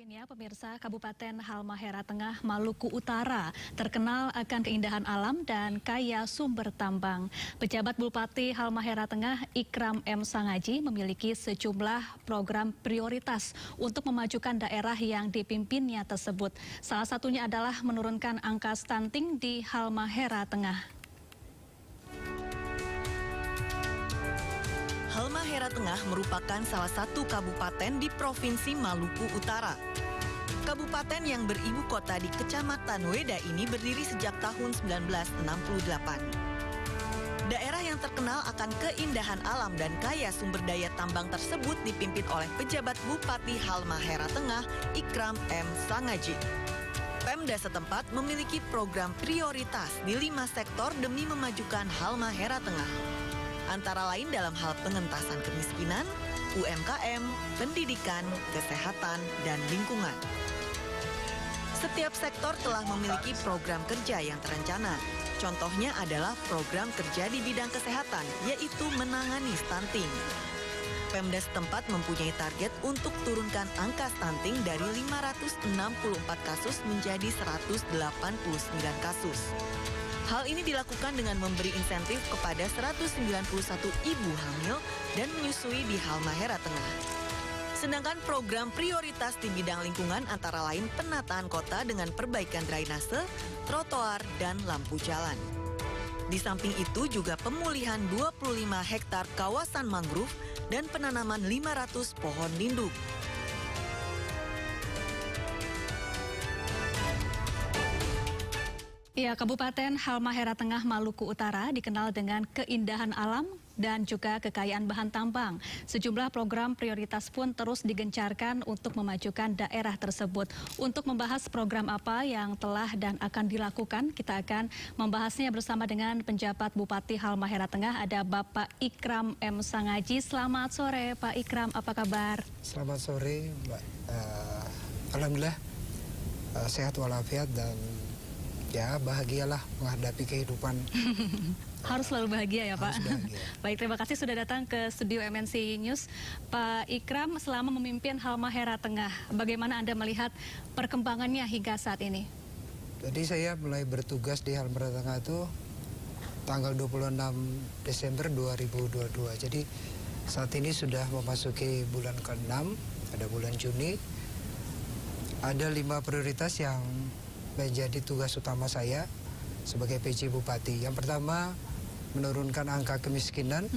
Lainnya, pemirsa, Kabupaten Halmahera Tengah, Maluku Utara terkenal akan keindahan alam dan kaya sumber tambang. Pejabat Bupati Halmahera Tengah, Ikram M. Sangaji, memiliki sejumlah program prioritas untuk memajukan daerah yang dipimpinnya tersebut. Salah satunya adalah menurunkan angka stunting di Halmahera Tengah. Halmahera Tengah merupakan salah satu kabupaten di Provinsi Maluku Utara. Kabupaten yang beribu kota di Kecamatan Weda ini berdiri sejak tahun 1968. Daerah yang terkenal akan keindahan alam dan kaya sumber daya tambang tersebut dipimpin oleh pejabat Bupati Halmahera Tengah, Ikram M. Sangaji. Pemda setempat memiliki program prioritas di 5 sektor demi memajukan Halmahera Tengah. Antara lain dalam hal pengentasan kemiskinan, UMKM, pendidikan, kesehatan, dan lingkungan. Setiap sektor telah memiliki program kerja yang terencana. Contohnya adalah program kerja di bidang kesehatan, yaitu menangani stunting. Pemda setempat mempunyai target untuk turunkan angka stunting dari 564 kasus menjadi 189 kasus. Hal ini dilakukan dengan memberi insentif kepada 191 ibu hamil dan menyusui di Halmahera Tengah. Sedangkan program prioritas di bidang lingkungan antara lain penataan kota dengan perbaikan drainase, trotoar, dan lampu jalan. Di samping itu juga pemulihan 25 hektar kawasan mangrove dan penanaman 500 pohon lindung. Ya, Kabupaten Halmahera Tengah, Maluku Utara dikenal dengan keindahan alam dan juga kekayaan bahan tambang. Sejumlah program prioritas pun terus digencarkan untuk memajukan daerah tersebut. Untuk membahas program apa yang telah dan akan dilakukan, kita akan membahasnya bersama dengan penjabat Bupati Halmahera Tengah, ada Bapak Ikram M. Sangaji. Selamat sore, Pak Ikram, apa kabar? Selamat sore, Mbak. Alhamdulillah sehat walafiat dan ya bahagialah menghadapi kehidupan. Harus selalu bahagia ya Pak. Bahagia. Baik, terima kasih sudah datang ke studio MNC News. Pak Ikram, selama memimpin Halmahera Tengah, bagaimana Anda melihat perkembangannya hingga saat ini? Jadi saya mulai bertugas di Halmahera Tengah itu tanggal 26 Desember 2022. Jadi saat ini sudah memasuki bulan ke-6, ada bulan Juni. Ada 5 prioritas yang menjadi tugas utama saya sebagai PJ Bupati. Yang pertama, menurunkan angka kemiskinan.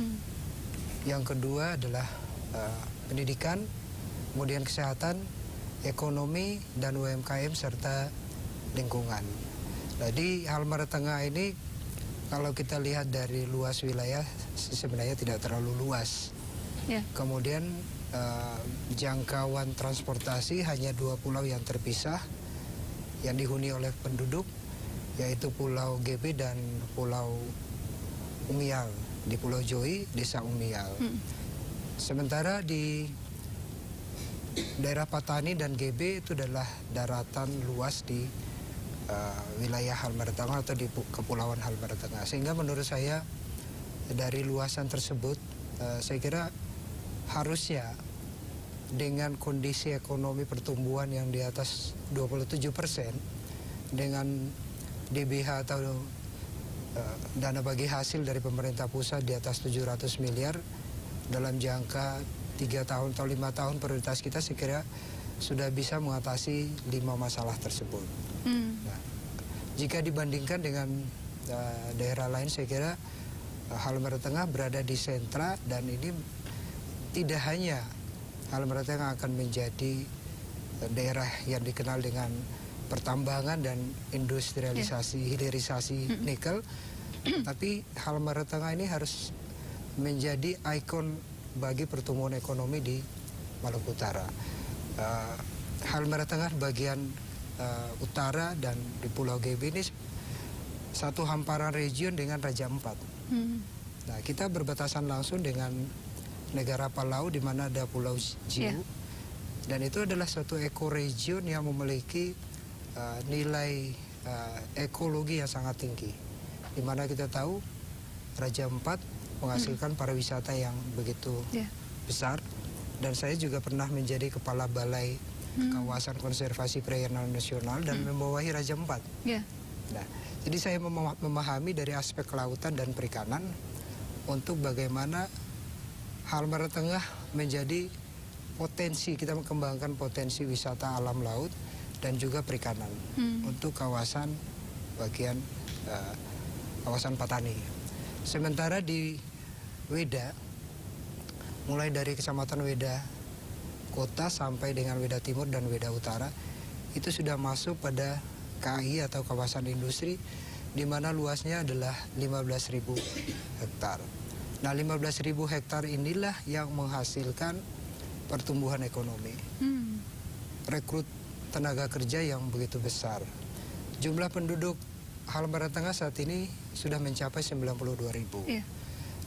Yang kedua adalah pendidikan, kemudian kesehatan, ekonomi, dan UMKM serta lingkungan. Jadi Halmahera Tengah ini kalau kita lihat dari luas wilayah sebenarnya tidak terlalu luas. Ya. Kemudian jangkauan transportasi hanya 2 pulau yang terpisah yang dihuni oleh penduduk, yaitu Pulau GB dan Pulau Umial. Di Pulau Joi, Desa Umial. Sementara di daerah Patani dan GB itu adalah daratan luas di wilayah Halmahera Tengah atau di Kepulauan Halmahera Tengah. Sehingga menurut saya dari luasan tersebut, saya kira harusnya dengan kondisi ekonomi pertumbuhan yang di atas 27%, dengan DBH atau dana bagi hasil dari pemerintah pusat di atas 700 miliar dalam jangka 3 tahun atau 5 tahun prioritas kita, saya kira sudah bisa mengatasi 5 masalah tersebut. Nah, jika dibandingkan dengan daerah lain, saya kira Halmahera Tengah berada di sentra, dan ini tidak hanya Halmahera Tengah akan menjadi daerah yang dikenal dengan pertambangan dan industrialisasi, hilirisasi nikel, tapi Halmahera Tengah ini harus menjadi ikon bagi pertumbuhan ekonomi di Maluku Utara. Halmahera Tengah bagian utara dan di Pulau GB ini satu hamparan region dengan Raja Ampat. Nah, kita berbatasan langsung dengan negara Palau di mana ada Pulau Jiu, dan itu adalah suatu ekoregion yang memiliki nilai ekologi yang sangat tinggi, di mana kita tahu Raja Ampat menghasilkan pariwisata yang begitu besar, dan saya juga pernah menjadi kepala balai kawasan konservasi perairan nasional dan membawahi Raja Ampat. Ya. Nah, jadi saya memahami dari aspek kelautan dan perikanan untuk bagaimana Halmahera Tengah menjadi potensi, kita mengembangkan potensi wisata alam laut dan juga perikanan untuk kawasan bagian kawasan Patani. Sementara di Weda, mulai dari Kecamatan Weda Kota sampai dengan Weda Timur dan Weda Utara, itu sudah masuk pada KI atau kawasan industri, di mana luasnya adalah 15.000 hektar. Nah, 15.000 hektar inilah yang menghasilkan pertumbuhan ekonomi. Rekrut tenaga kerja yang begitu besar. Jumlah penduduk Halmahera Tengah saat ini sudah mencapai 92.000. Iya.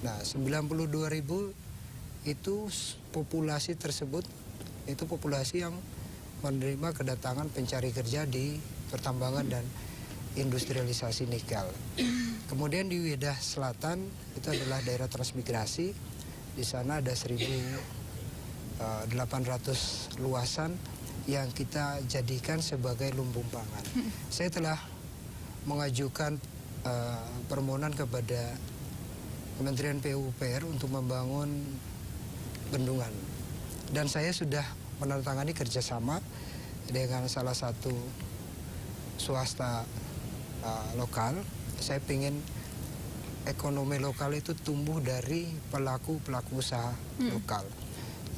Nah, 92.000 itu populasi tersebut, itu populasi yang menerima kedatangan pencari kerja di pertambangan dan industrialisasi nikel. Kemudian di Weda Selatan itu adalah daerah transmigrasi. Di sana ada 1.800 luasan yang kita jadikan sebagai lumbung pangan. Saya telah mengajukan permohonan kepada Kementerian PUPR untuk membangun bendungan. Dan saya sudah menandatangani kerjasama dengan salah satu swasta lokal. Saya ingin ekonomi lokal itu tumbuh dari pelaku-pelaku usaha lokal.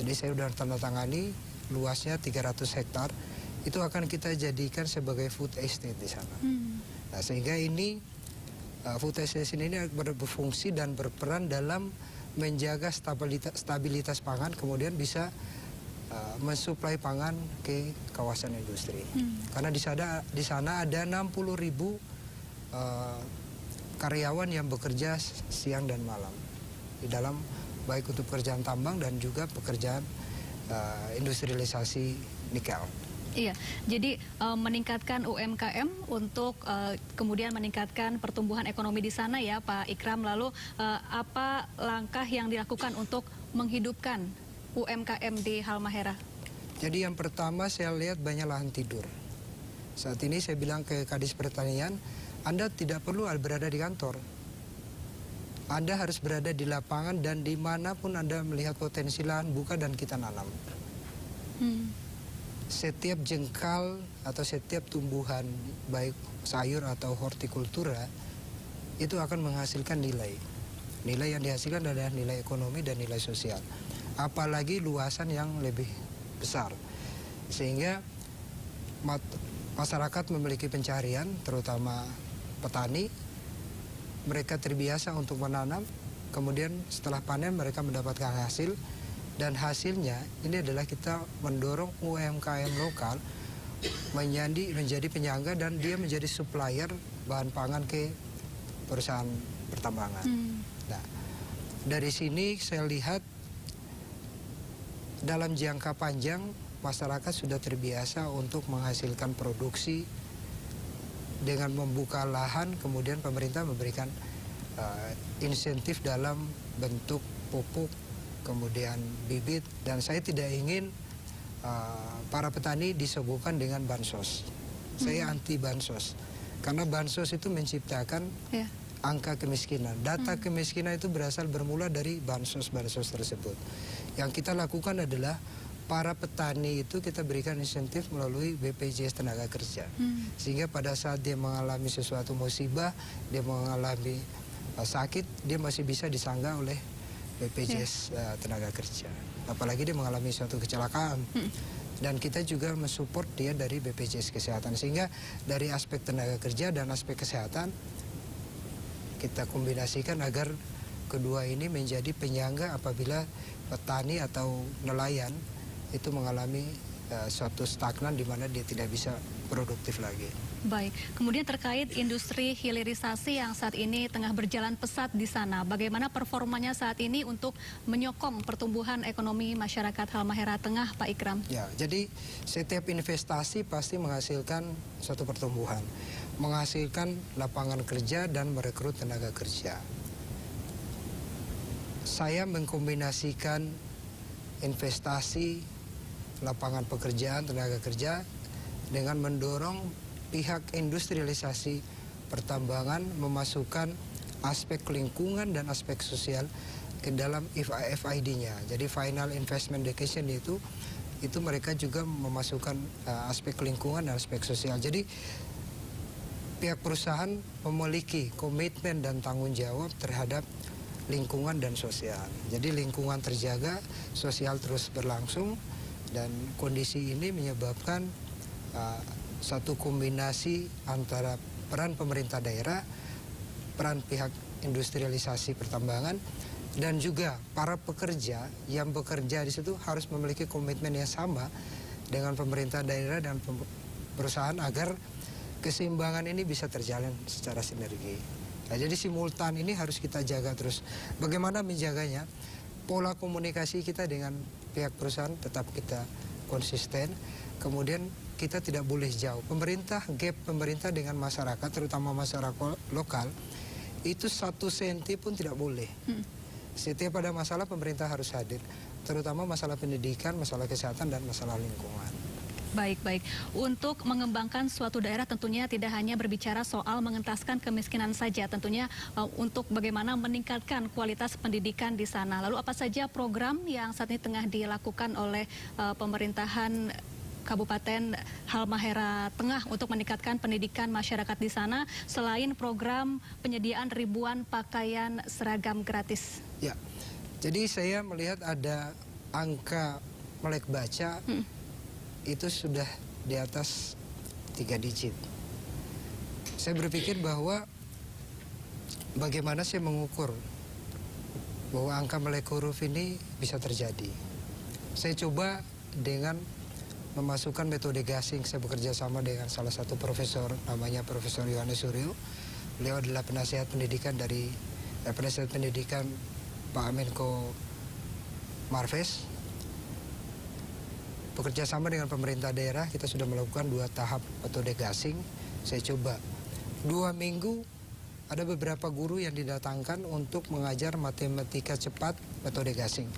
Jadi saya sudah tandatangani, luasnya 300 hektar. Itu akan kita jadikan sebagai food estate di sana. Nah, sehingga ini food estate ini berfungsi dan berperan dalam menjaga stabilitas pangan, kemudian bisa mensuplai pangan ke kawasan industri. Karena di sana ada 60.000 karyawan yang bekerja siang dan malam di dalam baik untuk pekerjaan tambang dan juga pekerjaan industrialisasi nikel. Iya, jadi meningkatkan UMKM untuk kemudian meningkatkan pertumbuhan ekonomi di sana ya Pak Ikram. Lalu apa langkah yang dilakukan untuk menghidupkan UMKM di Halmahera? Jadi yang pertama saya lihat banyak lahan tidur. Saat ini saya bilang ke Kadis Pertanian, Anda tidak perlu berada di kantor. Anda harus berada di lapangan dan dimanapun Anda melihat potensi lahan, buka dan kita nanam. Setiap jengkal atau setiap tumbuhan, baik sayur atau hortikultura, itu akan menghasilkan nilai. Nilai yang dihasilkan adalah nilai ekonomi dan nilai sosial. Apalagi luasan yang lebih besar. Sehingga masyarakat memiliki pencarian, terutama petani. Mereka terbiasa untuk menanam, kemudian setelah panen mereka mendapatkan hasil. Dan hasilnya ini adalah kita mendorong UMKM lokal menjadi penyangga dan dia menjadi supplier bahan pangan ke perusahaan pertambangan. Nah, dari sini saya lihat dalam jangka panjang masyarakat sudah terbiasa untuk menghasilkan produksi dengan membuka lahan, kemudian pemerintah memberikan insentif dalam bentuk pupuk, kemudian bibit, dan saya tidak ingin para petani disuguhkan dengan bansos. Saya anti bansos, karena bansos itu menciptakan angka kemiskinan. Data kemiskinan itu bermula dari bansos-bansos tersebut. Yang kita lakukan adalah para petani itu kita berikan insentif melalui BPJS Tenaga Kerja. Sehingga pada saat dia mengalami sesuatu musibah, dia mengalami sakit, dia masih bisa disanggah oleh BPJS Tenaga Kerja. Apalagi dia mengalami suatu kecelakaan. Dan kita juga mensupport dia dari BPJS Kesehatan. Sehingga dari aspek tenaga kerja dan aspek kesehatan kita kombinasikan agar kedua ini menjadi penyangga apabila petani atau nelayan itu mengalami suatu stagnan di mana dia tidak bisa produktif lagi. Baik, kemudian terkait industri hilirisasi yang saat ini tengah berjalan pesat di sana, bagaimana performanya saat ini untuk menyokong pertumbuhan ekonomi masyarakat Halmahera Tengah, Pak Ikram? Ya, jadi setiap investasi pasti menghasilkan suatu pertumbuhan, menghasilkan lapangan kerja dan merekrut tenaga kerja. Saya mengkombinasikan investasi lapangan pekerjaan, tenaga kerja dengan mendorong pihak industrialisasi pertambangan memasukkan aspek lingkungan dan aspek sosial ke dalam FID-nya. Jadi Final Investment Decision itu mereka juga memasukkan aspek lingkungan dan aspek sosial. Jadi pihak perusahaan memiliki komitmen dan tanggung jawab terhadap lingkungan dan sosial. Jadi lingkungan terjaga, sosial terus berlangsung, dan kondisi ini menyebabkan satu kombinasi antara peran pemerintah daerah, peran pihak industrialisasi pertambangan, dan juga para pekerja yang bekerja di situ harus memiliki komitmen yang sama dengan pemerintah daerah dan perusahaan agar keseimbangan ini bisa terjalin secara sinergi. Nah, jadi simultan ini harus kita jaga terus. Bagaimana menjaganya? Pola komunikasi kita dengan pihak perusahaan tetap kita konsisten. Kemudian kita tidak boleh jauh. Gap pemerintah dengan masyarakat, terutama masyarakat lokal, itu 1 senti pun tidak boleh. Setiap ada masalah pemerintah harus hadir, terutama masalah pendidikan, masalah kesehatan, dan masalah lingkungan. Baik. Untuk mengembangkan suatu daerah tentunya tidak hanya berbicara soal mengentaskan kemiskinan saja, tentunya untuk bagaimana meningkatkan kualitas pendidikan di sana. Lalu apa saja program yang saat ini tengah dilakukan oleh pemerintahan Kabupaten Halmahera Tengah untuk meningkatkan pendidikan masyarakat di sana selain program penyediaan ribuan pakaian seragam gratis? Ya, jadi saya melihat ada angka melek baca itu sudah di atas 3 digit. Saya berpikir bahwa bagaimana saya mengukur bahwa angka melek huruf ini bisa terjadi. Saya coba dengan memasukkan metode gasing. Saya bekerja sama dengan salah satu profesor, namanya Profesor Yohanes Suryo. Beliau adalah penasihat pendidikan dari penasihat pendidikan Pak Menko Marves. Bekerja sama dengan pemerintah daerah, kita sudah melakukan 2 tahap metode gasing. Saya coba 2 minggu ada beberapa guru yang didatangkan untuk mengajar matematika cepat metode gasing.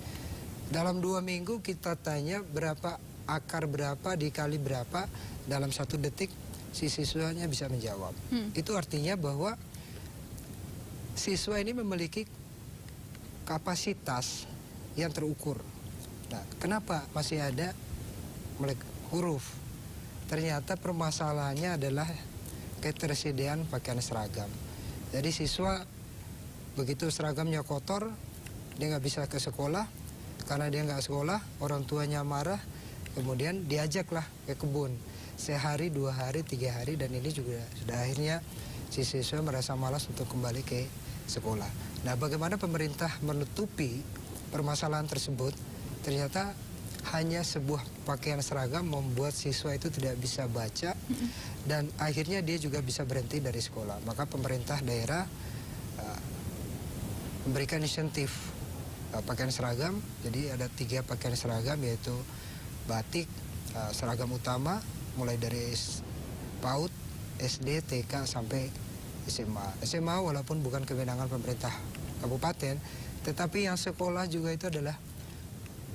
Dalam 2 minggu kita tanya berapa akar berapa dikali berapa, dalam 1 detik si siswanya bisa menjawab. Itu artinya bahwa siswa ini memiliki kapasitas yang terukur. Nah, kenapa masih ada melek huruf? Ternyata permasalahannya adalah ketersediaan pakaian seragam. Jadi siswa begitu seragamnya kotor, dia nggak bisa ke sekolah. Karena dia nggak sekolah, orang tuanya marah. Kemudian diajaklah ke kebun sehari, 2 hari, 3 hari, dan ini juga sudah akhirnya si siswa merasa malas untuk kembali ke sekolah. Nah, bagaimana pemerintah menutupi permasalahan tersebut? Ternyata hanya sebuah pakaian seragam membuat siswa itu tidak bisa baca dan akhirnya dia juga bisa berhenti dari sekolah. Maka pemerintah daerah memberikan insentif pakaian seragam. Jadi ada 3 pakaian seragam, yaitu batik, seragam utama, mulai dari PAUD, SD, TK, sampai SMA. SMA walaupun bukan kewenangan pemerintah kabupaten, tetapi yang sekolah juga itu adalah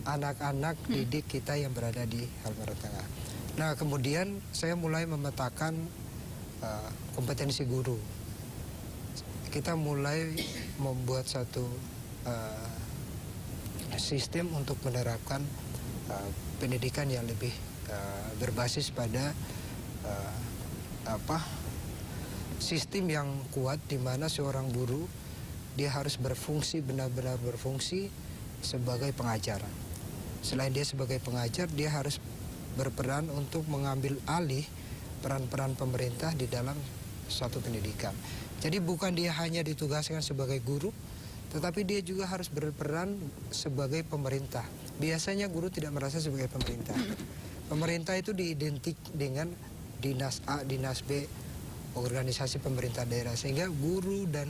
anak-anak didik kita yang berada di Halmahera Tengah. Nah, kemudian saya mulai memetakan kompetensi guru. Kita mulai membuat satu sistem untuk menerapkan pendidikan yang lebih berbasis pada sistem yang kuat, di mana seorang guru dia harus berfungsi, benar-benar berfungsi sebagai pengajar. Selain dia sebagai pengajar, dia harus berperan untuk mengambil alih peran-peran pemerintah di dalam suatu pendidikan. Jadi bukan dia hanya ditugaskan sebagai guru, tetapi dia juga harus berperan sebagai pemerintah. Biasanya guru tidak merasa sebagai pemerintah. Pemerintah itu diidentik dengan dinas A, dinas B, organisasi pemerintah daerah. Sehingga guru dan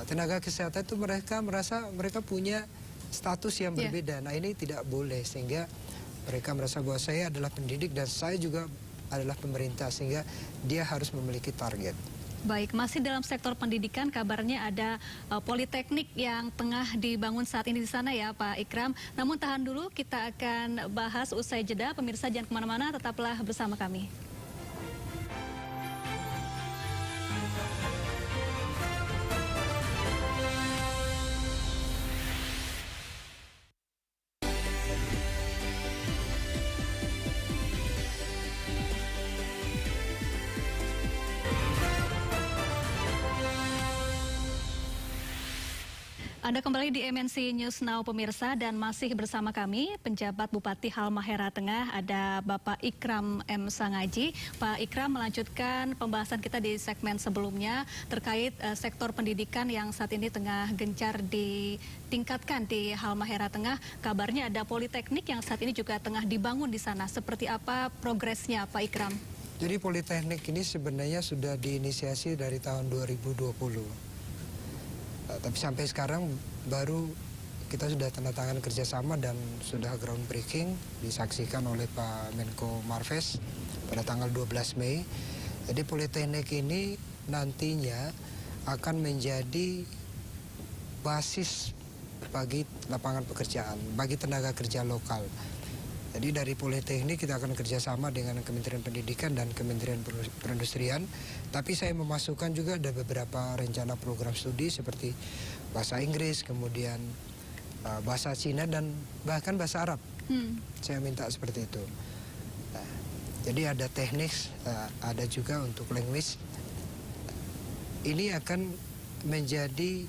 tenaga kesehatan itu mereka merasa mereka punya status yang berbeda. Nah, ini tidak boleh, sehingga mereka merasa bahwa saya adalah pendidik dan saya juga adalah pemerintah, sehingga dia harus memiliki target. Baik, masih dalam sektor pendidikan, kabarnya ada politeknik yang tengah dibangun saat ini di sana ya Pak Ikram. Namun tahan dulu, kita akan bahas usai jeda. Pemirsa jangan kemana-mana, tetaplah bersama kami. Anda kembali di MNC News Now pemirsa, dan masih bersama kami penjabat Bupati Halmahera Tengah, ada Bapak Ikram M. Sangaji. Pak Ikram, melanjutkan pembahasan kita di segmen sebelumnya terkait sektor pendidikan yang saat ini tengah gencar ditingkatkan di Halmahera Tengah. Kabarnya ada politeknik yang saat ini juga tengah dibangun di sana. Seperti apa progresnya Pak Ikram? Jadi politeknik ini sebenarnya sudah diinisiasi dari tahun 2020. Tapi sampai sekarang baru kita sudah tanda tangan kerjasama dan sudah groundbreaking disaksikan oleh Pak Menko Marves pada tanggal 12 Mei. Jadi politeknik ini nantinya akan menjadi basis bagi lapangan pekerjaan, bagi tenaga kerja lokal. Jadi dari politeknik kita akan kerjasama dengan Kementerian Pendidikan dan Kementerian Perindustrian. Tapi saya memasukkan juga ada beberapa rencana program studi seperti bahasa Inggris, kemudian bahasa Cina dan bahkan bahasa Arab. Saya minta seperti itu. Nah, jadi ada teknik, ada juga untuk language. Ini akan menjadi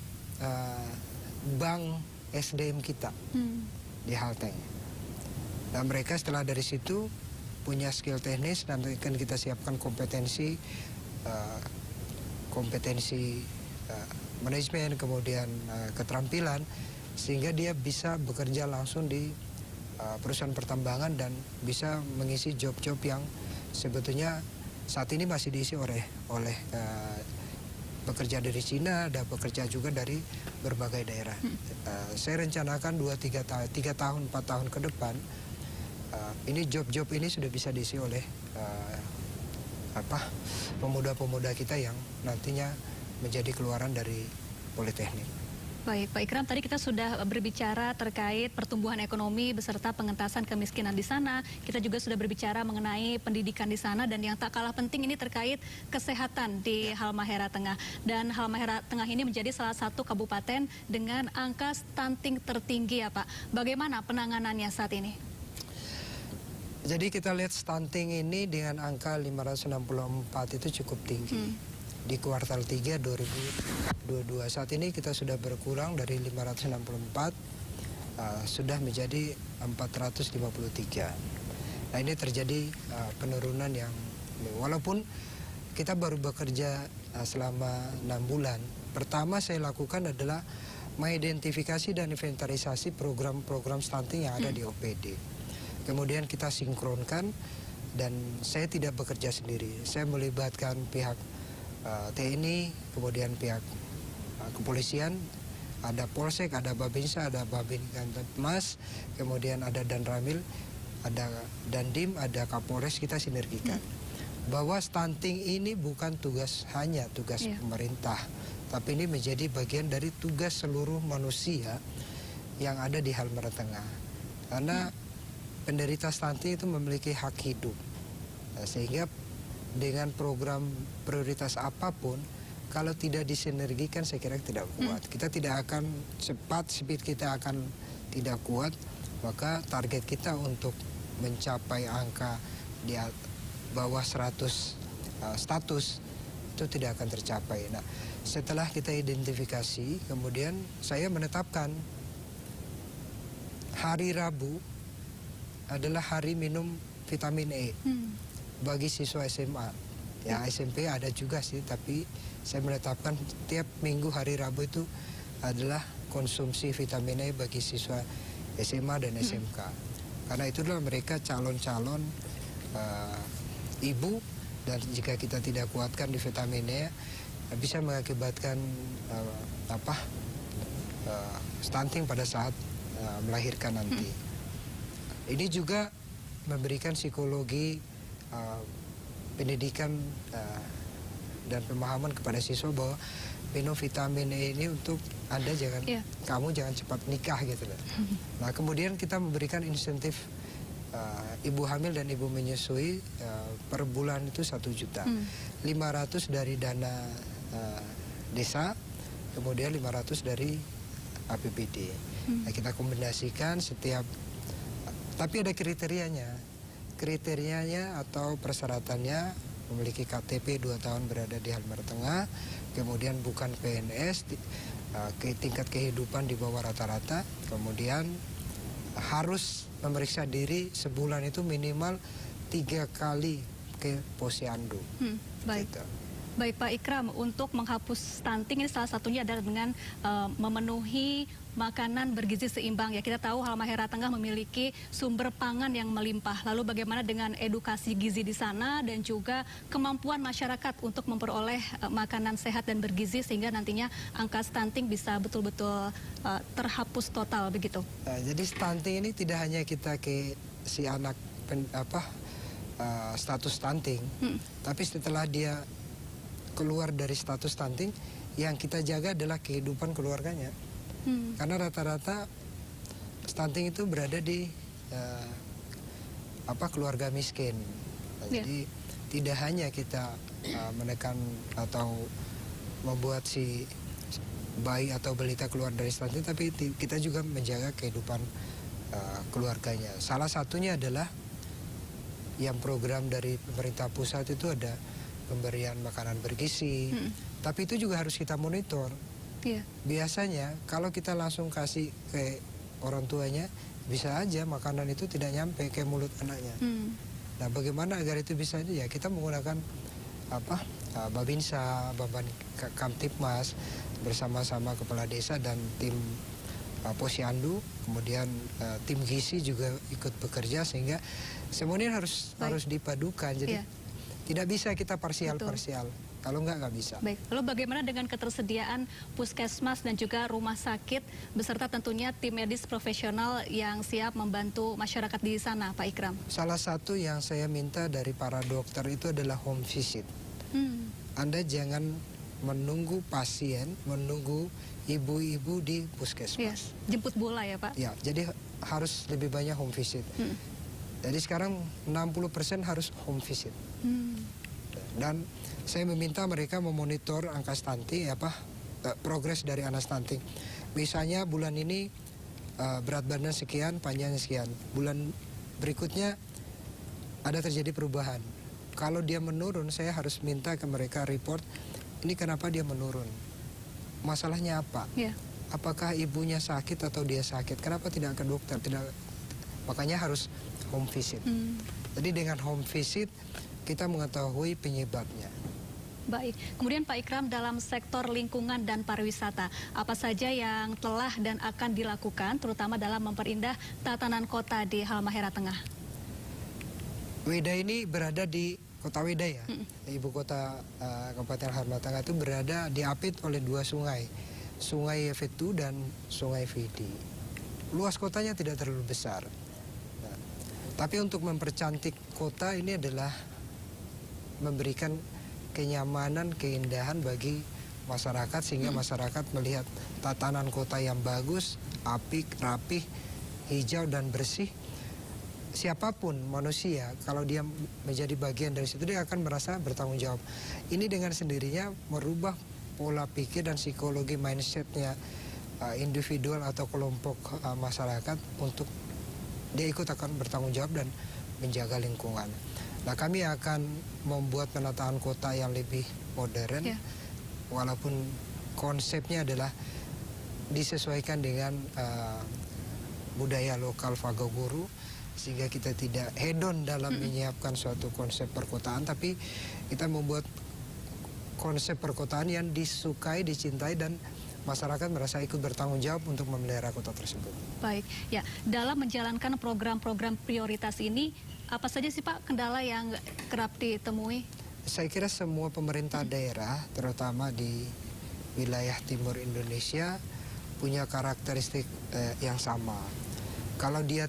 bank SDM kita di Halteng. Dan mereka setelah dari situ punya skill teknis, nanti akan kita siapkan kompetensi manajemen, kemudian keterampilan, sehingga dia bisa bekerja langsung di perusahaan pertambangan dan bisa mengisi job-job yang sebetulnya saat ini masih diisi oleh pekerja dari Cina, ada pekerja juga dari berbagai daerah. Saya rencanakan 3 tahun, 4 tahun ke depan, ini job-job ini sudah bisa diisi oleh pemuda-pemuda kita yang nantinya menjadi keluaran dari politeknik. Baik, Pak Ikram, tadi kita sudah berbicara terkait pertumbuhan ekonomi beserta pengentasan kemiskinan di sana. Kita juga sudah berbicara mengenai pendidikan di sana, dan yang tak kalah penting ini terkait kesehatan di Halmahera Tengah. Dan Halmahera Tengah ini menjadi salah satu kabupaten dengan angka stunting tertinggi ya Pak. Bagaimana penanganannya saat ini? Jadi kita lihat stunting ini dengan angka 564 itu cukup tinggi. Di kuartal 3 2022 saat ini kita sudah berkurang dari 564 sudah menjadi 453. Nah, ini terjadi penurunan yang, walaupun kita baru bekerja selama 6 bulan. Pertama saya lakukan adalah mengidentifikasi dan inventarisasi program-program stunting yang ada di OPD. Kemudian kita sinkronkan, dan saya tidak bekerja sendiri. Saya melibatkan pihak TNI, kemudian pihak kepolisian, ada Polsek, ada Babinsa, ada Babin Kantipmas, kemudian ada Danramil, ada Dandim, ada Kapolres, kita sinergikan. Bahwa stunting ini bukan hanya tugas pemerintah, tapi ini menjadi bagian dari tugas seluruh manusia yang ada di Halmahera Tengah. Karena penderita stunting itu memiliki hak hidup, sehingga dengan program prioritas apapun, kalau tidak disinergikan saya kira tidak kuat. Kita tidak akan cepat, speed kita akan tidak kuat, maka target kita untuk mencapai angka di bawah 100 status itu tidak akan tercapai. Nah, setelah kita identifikasi, kemudian saya menetapkan hari Rabu adalah hari minum vitamin E bagi siswa SMA. Ya, SMP ada juga sih, tapi saya menetapkan tiap minggu hari Rabu itu adalah konsumsi vitamin E bagi siswa SMA dan SMK. Karena itulah mereka calon-calon ibu, dan jika kita tidak kuatkan di vitamin E bisa mengakibatkan stunting pada saat melahirkan nanti. Ini juga memberikan psikologi pendidikan dan pemahaman kepada siswa bahwa minum vitamin E ini untuk Anda kamu jangan cepat nikah gitu loh. Nah kemudian kita memberikan insentif ibu hamil dan ibu menyusui per bulan itu 1 juta. 500 dari dana desa, kemudian 500 dari APBD. Nah, kita kombinasikan setiap, tapi ada kriterianya. Kriterianya atau persyaratannya memiliki KTP 2 tahun berada di Halmahera Tengah, kemudian bukan PNS, tingkat kehidupan di bawah rata-rata, kemudian harus memeriksa diri sebulan itu minimal 3 kali ke posyandu. Baik. Gitu. Baik Pak Ikram, untuk menghapus stunting ini salah satunya adalah dengan memenuhi makanan bergizi seimbang. Ya, kita tahu Halmahera Tengah memiliki sumber pangan yang melimpah. Lalu bagaimana dengan edukasi gizi di sana dan juga kemampuan masyarakat untuk memperoleh makanan sehat dan bergizi sehingga nantinya angka stunting bisa betul-betul terhapus total begitu. Nah, jadi stunting ini tidak hanya kita ke si anak status stunting, tapi setelah dia keluar dari status stunting, yang kita jaga adalah kehidupan keluarganya. Karena rata-rata stunting itu berada di keluarga miskin. Nah, jadi tidak hanya kita menekan atau membuat si bayi atau balita keluar dari stunting, tapi kita juga menjaga kehidupan keluarganya. Salah satunya adalah yang program dari pemerintah pusat itu ada pemberian makanan bergizi, tapi itu juga harus kita monitor. Biasanya kalau kita langsung kasih ke orang tuanya, bisa aja makanan itu tidak nyampe ke mulut anaknya. Nah, bagaimana agar itu bisa? Ya kita menggunakan Babinsa, Kamtipmas bersama-sama kepala desa dan tim posyandu, kemudian tim gizi juga ikut bekerja sehingga semuanya harus dipadukan. Jadi tidak bisa kita parsial-parsial. Kalau nggak bisa. Baik. Lalu bagaimana dengan ketersediaan puskesmas dan juga rumah sakit beserta tentunya tim medis profesional yang siap membantu masyarakat di sana, Pak Ikram? Salah satu yang saya minta dari para dokter itu adalah home visit. Anda jangan menunggu pasien, menunggu ibu-ibu di puskesmas. Jemput bola ya Pak? Ya, jadi harus lebih banyak home visit. Jadi sekarang 60% harus home visit. Dan saya meminta mereka memonitor angka stunting, progres dari anak stunting. Misalnya bulan ini berat badan sekian, panjangnya sekian. Bulan berikutnya ada terjadi perubahan. Kalau dia menurun, saya harus minta ke mereka report, ini kenapa dia menurun? Masalahnya apa? Apakah ibunya sakit atau dia sakit? Kenapa tidak ke dokter? Makanya harus home visit. Jadi dengan home visit kita mengetahui penyebabnya. Baik, kemudian Pak Ikram, dalam sektor lingkungan dan pariwisata, apa saja yang telah dan akan dilakukan terutama dalam memperindah tatanan kota di Halmahera Tengah? Weda ini berada di kota Weda ya, ibu kota Kabupaten Halmahera Tengah itu berada diapit oleh 2 sungai, Sungai Vetu dan Sungai Vidi. Luas kotanya tidak terlalu besar. Nah, tapi untuk mempercantik kota ini adalah memberikan kenyamanan, keindahan bagi masyarakat sehingga masyarakat melihat tatanan kota yang bagus, apik, rapih, hijau dan bersih. Siapapun manusia kalau dia menjadi bagian dari situ dia akan merasa bertanggung jawab. Ini dengan sendirinya merubah pola pikir dan psikologi mindsetnya individual atau kelompok masyarakat untuk dia ikut akan bertanggung jawab dan menjaga lingkungan. Nah, kami akan membuat penataan kota yang lebih modern, walaupun konsepnya adalah disesuaikan dengan budaya lokal Fagoguru, sehingga kita tidak hedon dalam menyiapkan suatu konsep perkotaan, tapi kita membuat konsep perkotaan yang disukai, dicintai, dan masyarakat merasa ikut bertanggung jawab untuk memelihara kota tersebut. Baik, ya, dalam menjalankan program-program prioritas ini, apa saja sih Pak kendala yang kerap ditemui? Saya kira semua pemerintah daerah, terutama di wilayah timur Indonesia, punya karakteristik yang sama. Kalau dia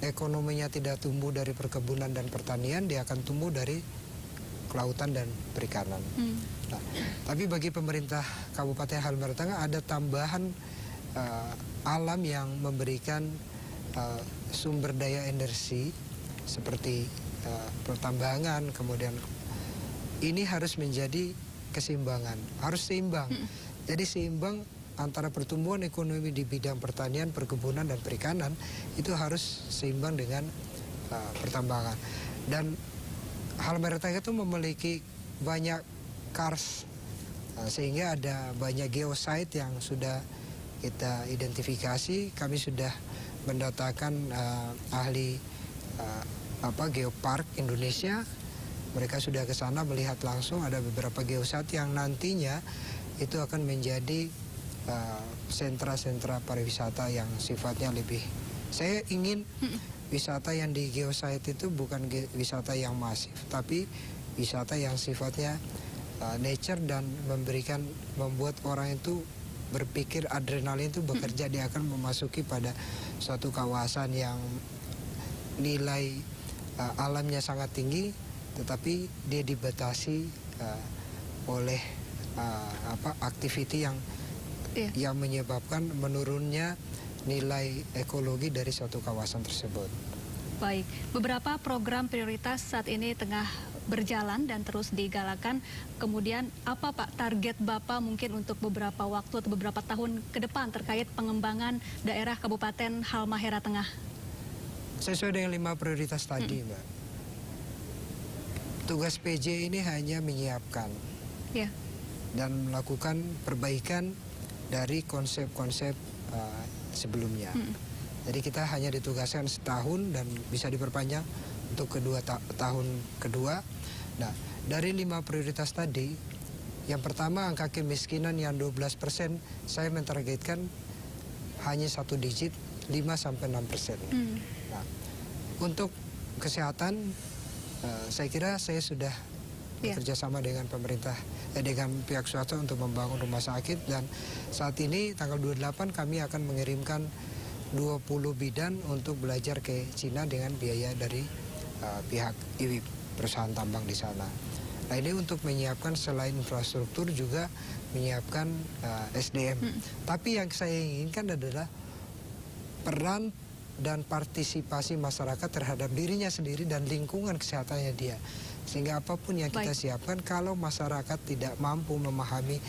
ekonominya tidak tumbuh dari perkebunan dan pertanian, dia akan tumbuh dari kelautan dan perikanan. Nah, tapi bagi pemerintah Kabupaten Halmahera Tengah ada tambahan alam yang memberikan sumber daya energi seperti pertambangan, kemudian ini harus menjadi keseimbangan, harus seimbang. Jadi seimbang antara pertumbuhan ekonomi di bidang pertanian, perkebunan, dan perikanan itu harus seimbang dengan pertambangan. Dan Halmahera Tengah itu memiliki banyak kars, sehingga ada banyak geosite yang sudah kita identifikasi. Kami sudah mendatangkan ahli Geopark Indonesia. Mereka sudah ke sana melihat langsung, ada beberapa geosite yang nantinya itu akan menjadi sentra-sentra pariwisata yang sifatnya lebih. Saya ingin wisata yang di geosite itu bukan wisata yang masif, tapi wisata yang sifatnya nature dan membuat orang itu berpikir adrenalin itu bekerja. Dia akan memasuki pada suatu kawasan yang nilai alamnya sangat tinggi, tetapi dia dibatasi oleh aktiviti yang menyebabkan menurunnya nilai ekologi dari suatu kawasan tersebut. Baik, beberapa program prioritas saat ini tengah berjalan dan terus digalakan. Kemudian apa Pak target Bapak mungkin untuk beberapa waktu atau beberapa tahun ke depan terkait pengembangan daerah Kabupaten Halmahera Tengah? Sesuai dengan 5 prioritas tadi, Mbak. Tugas PJ ini hanya menyiapkan dan melakukan perbaikan dari konsep-konsep sebelumnya. Jadi kita hanya ditugaskan setahun dan bisa diperpanjang untuk tahun kedua. Nah, dari 5 prioritas tadi, yang pertama angka kemiskinan yang 12%, saya mentargetkan hanya 1 digit, 5-6%. Nah, untuk kesehatan, saya kira saya sudah bekerja sama dengan pemerintah, dengan pihak swasta untuk membangun rumah sakit, dan saat ini tanggal 28 kami akan mengirimkan 20 bidan untuk belajar ke Cina dengan biaya dari pihak IWIP, perusahaan tambang di sana. Nah, ini untuk menyiapkan selain infrastruktur juga menyiapkan SDM. Tapi yang saya inginkan adalah peran dan partisipasi masyarakat terhadap dirinya sendiri dan lingkungan kesehatannya dia. Sehingga apapun yang kita siapkan, kalau masyarakat tidak mampu memahami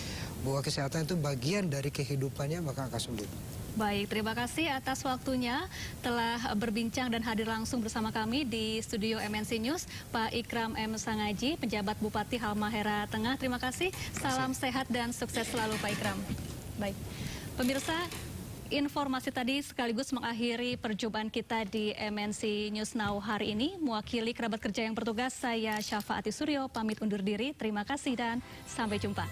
bahwa kesehatan itu bagian dari kehidupannya, maka akan sulit. Baik, terima kasih atas waktunya telah berbincang dan hadir langsung bersama kami di studio MNC News, Pak Ikram M. Sangaji, penjabat Bupati Halmahera Tengah. Terima kasih, salam sehat dan sukses selalu Pak Ikram. Baik, pemirsa, informasi tadi sekaligus mengakhiri perjumpaan kita di MNC News Now hari ini. Mewakili kerabat kerja yang bertugas, saya Syafaati Suryo pamit undur diri. Terima kasih dan sampai jumpa.